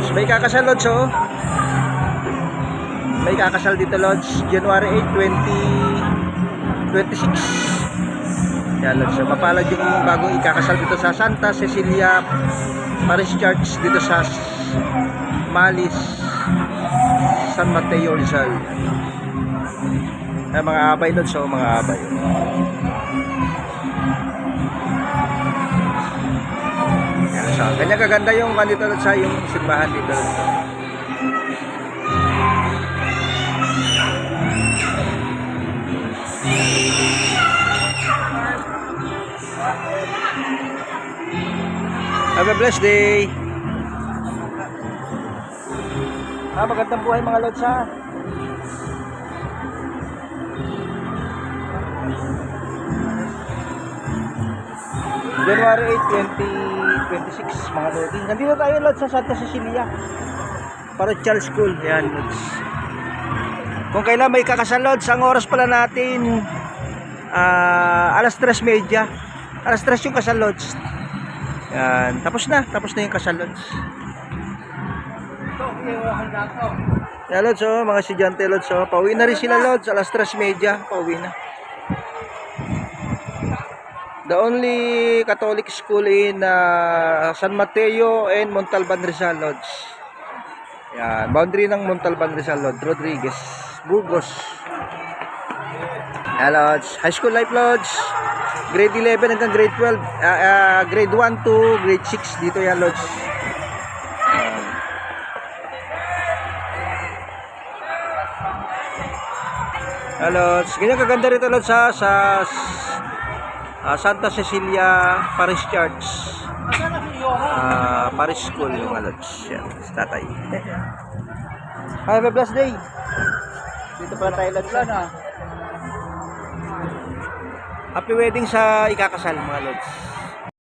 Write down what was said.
Lods. May kakasal, Lods, oh. May kakasal dito, Lods. January 8, 2026. Yan, Lods. So, mapalad yung bagong ikakasal dito sa Santa Cecilia Parish Church dito sa Malis, San Mateo, Rizal. Yan, mga abay, Lods, oh. Mga abay. So, ganyan kaganda yung dito sa yung simbahan dito. Have a blessed day. Magandang buhay mga lods, ha. January 8, 2026 mga lods. Nandito tayo, lods, sa Santa Cecilia para Charles School. Yan, lods. Kung kailan may kakasal, lods, ang oras pala natin alas 3:30. Alas 3 yung kasal, lods. Yan, tapos na yung kasal, lods. Yan, lods, oh, mga estudyante, lods, oh. Pauwi na rin sila, lods. Alas 3:30, pauwi na. The only Catholic school in San Mateo and Montalban, Rizal, Lodge. Yan, boundary ng Montalban, Rizal, Lodge. Rodriguez, Burgos. Yan, Lodge. High school life, Lodge. Grade 11 hanggang grade 12. Grade 1 to grade 6 dito yan, Lodge. Yan, Lodge. Ganyan kaganda rito, Lodge, sa Santa Cecilia Parish Church, Parish School yung Lods. Yan, sa tatay. Have a blessed day. Dito pala tayo, Lods, na. Happy wedding sa ikakasal mga Lods.